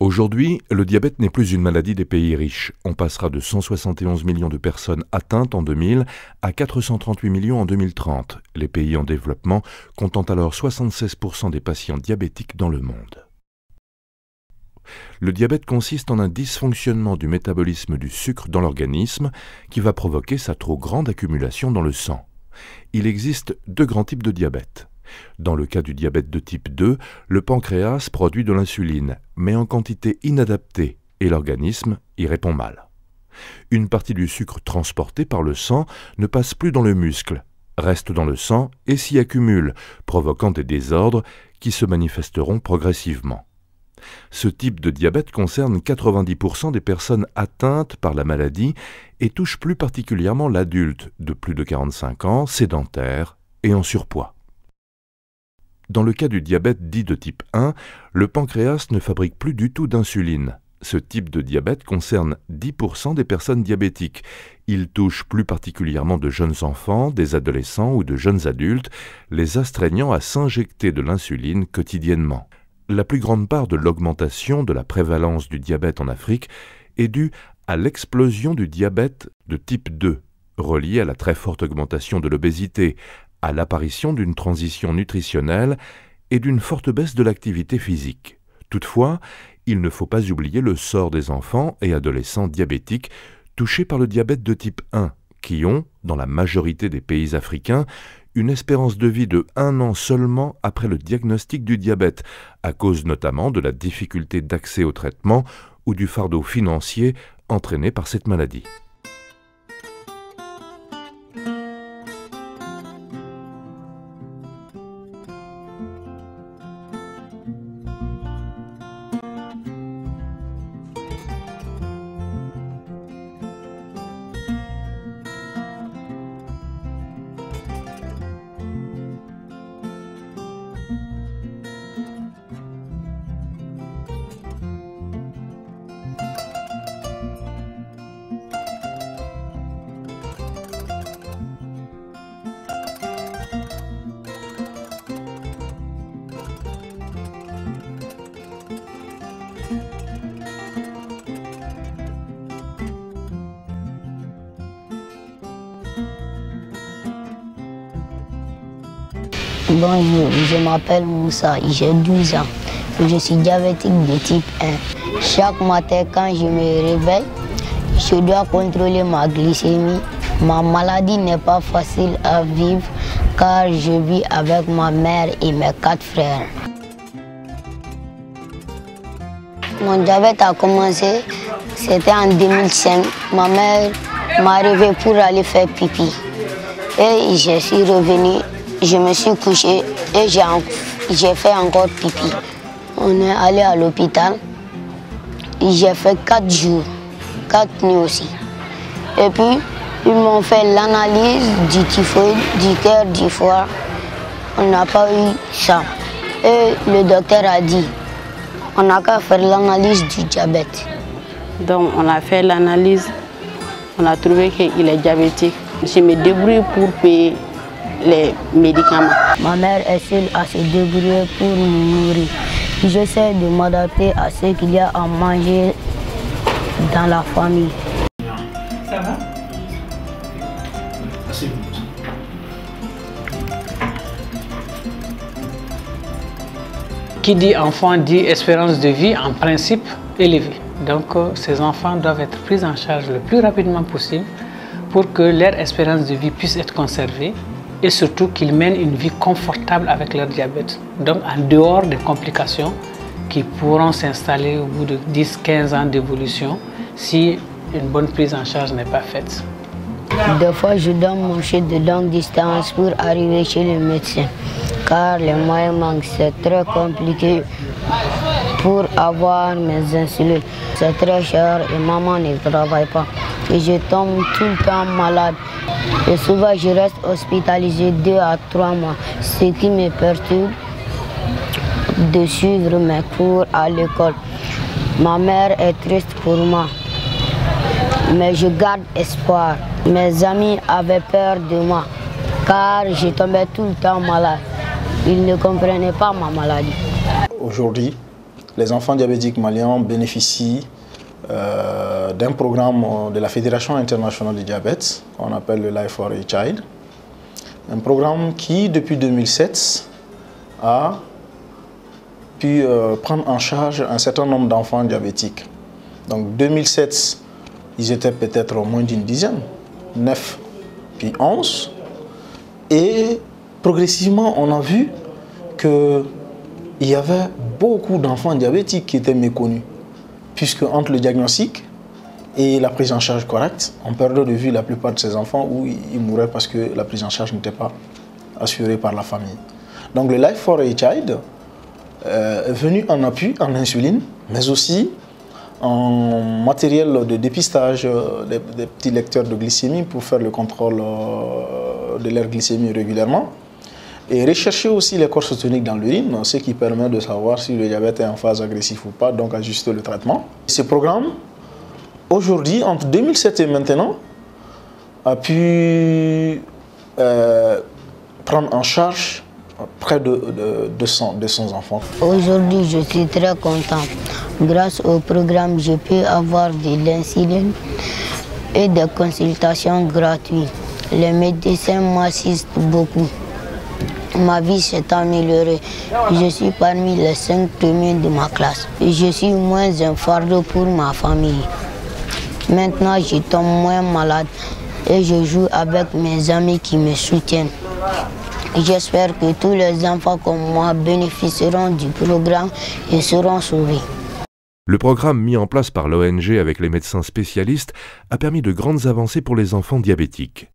Aujourd'hui, le diabète n'est plus une maladie des pays riches. On passera de 171 millions de personnes atteintes en 2000 à 438 millions en 2030, les pays en développement comptant alors 76% des patients diabétiques dans le monde. Le diabète consiste en un dysfonctionnement du métabolisme du sucre dans l'organisme qui va provoquer sa trop grande accumulation dans le sang. Il existe deux grands types de diabète. Dans le cas du diabète de type 2, le pancréas produit de l'insuline, mais en quantité inadaptée, et l'organisme y répond mal. Une partie du sucre transporté par le sang ne passe plus dans le muscle, reste dans le sang et s'y accumule, provoquant des désordres qui se manifesteront progressivement. Ce type de diabète concerne 90% des personnes atteintes par la maladie et touche plus particulièrement l'adulte de plus de 45 ans, sédentaire et en surpoids. Dans le cas du diabète dit de type 1, le pancréas ne fabrique plus du tout d'insuline. Ce type de diabète concerne 10% des personnes diabétiques. Il touche plus particulièrement de jeunes enfants, des adolescents ou de jeunes adultes, les astreignant à s'injecter de l'insuline quotidiennement. La plus grande part de l'augmentation de la prévalence du diabète en Afrique est due à l'explosion du diabète de type 2, reliée à la très forte augmentation de l'obésité, à l'apparition d'une transition nutritionnelle et d'une forte baisse de l'activité physique. Toutefois, il ne faut pas oublier le sort des enfants et adolescents diabétiques touchés par le diabète de type 1, qui ont, dans la majorité des pays africains, une espérance de vie de 1 an seulement après le diagnostic du diabète, à cause notamment de la difficulté d'accès au traitement ou du fardeau financier entraîné par cette maladie. Bonjour, je m'appelle Moussa, j'ai 12 ans. Je suis diabétique de type 1. Chaque matin quand je me réveille, je dois contrôler ma glycémie. Ma maladie n'est pas facile à vivre car je vis avec ma mère et mes 4 frères. Mon diabète a commencé, c'était en 2005. Ma mère m'a réveillée pour aller faire pipi. Et je suis revenue. Je me suis couché et j'ai fait encore pipi. On est allé à l'hôpital. J'ai fait 4 jours, 4 nuits aussi. Et puis, ils m'ont fait l'analyse du typhoïde, du cœur, du foie. On n'a pas eu ça. Et le docteur a dit, on n'a qu'à faire l'analyse du diabète. Donc, on a fait l'analyse. On a trouvé qu'il est diabétique. Je me débrouille pour payer les médicaments. Ma mère essaie à se débrouiller pour nous nourrir. J'essaie de m'adapter à ce qu'il y a à manger dans la famille. Ça va? Assez bon. Qui dit enfant dit espérance de vie en principe élevée. Donc ces enfants doivent être pris en charge le plus rapidement possible pour que leur espérance de vie puisse être conservée et surtout qu'ils mènent une vie confortable avec leur diabète. Donc en dehors des complications qui pourront s'installer au bout de 10-15 ans d'évolution si une bonne prise en charge n'est pas faite. Des fois, je dois marcher de longue distance pour arriver chez le médecin, car les moyens manquent. C'est très compliqué pour avoir mes insulines. C'est très cher et maman ne travaille pas. Et je tombe tout le temps malade. Et souvent, je reste hospitalisé 2 à 3 mois, ce qui me perturbe de suivre mes cours à l'école. Ma mère est triste pour moi, mais je garde espoir. Mes amis avaient peur de moi, car je tombais tout le temps malade. Ils ne comprenaient pas ma maladie. Aujourd'hui, les enfants diabétiques maliens bénéficient d'un programme de la Fédération internationale du diabète, qu'on appelle le Life for a Child. Un programme qui, depuis 2007, a pu prendre en charge un certain nombre d'enfants diabétiques. Donc 2007, ils étaient peut-être moins d'une dizaine, 9, puis 11. Et progressivement, on a vu qu'il y avait beaucoup d'enfants diabétiques qui étaient méconnus. Puisque entre le diagnostic et la prise en charge correcte, on perdait de vue la plupart de ces enfants où ils mouraient parce que la prise en charge n'était pas assurée par la famille. Donc le Life for a Child est venu en appui en insuline, mais aussi en matériel de dépistage, des petits lecteurs de glycémie pour faire le contrôle de leur glycémie régulièrement. Et rechercher aussi les corps toniques dans l'urine, ce qui permet de savoir si le diabète est en phase agressive ou pas, donc ajuster le traitement. Ce programme, aujourd'hui, entre 2007 et maintenant, a pu prendre en charge près de 200 enfants. Aujourd'hui, je suis très content. Grâce au programme, je peux avoir de l'insuline et des consultations gratuites. Les médecins m'assistent beaucoup. Ma vie s'est améliorée. Je suis parmi les 5 premiers de ma classe. Je suis moins un fardeau pour ma famille. Maintenant, je tombe moins malade et je joue avec mes amis qui me soutiennent. J'espère que tous les enfants comme moi bénéficieront du programme et seront sauvés. Le programme mis en place par l'ONG avec les médecins spécialistes a permis de grandes avancées pour les enfants diabétiques.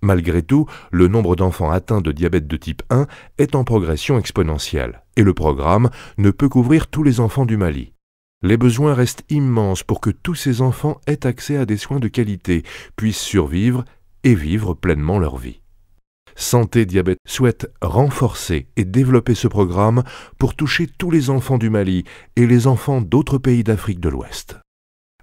Malgré tout, le nombre d'enfants atteints de diabète de type 1 est en progression exponentielle et le programme ne peut couvrir tous les enfants du Mali. Les besoins restent immenses pour que tous ces enfants aient accès à des soins de qualité, puissent survivre et vivre pleinement leur vie. Santé Diabète souhaite renforcer et développer ce programme pour toucher tous les enfants du Mali et les enfants d'autres pays d'Afrique de l'Ouest.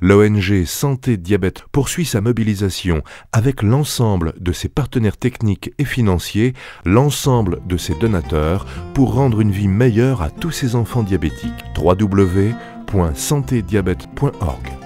L'ONG Santé Diabète poursuit sa mobilisation avec l'ensemble de ses partenaires techniques et financiers, l'ensemble de ses donateurs, pour rendre une vie meilleure à tous ces enfants diabétiques. www.santédiabète.org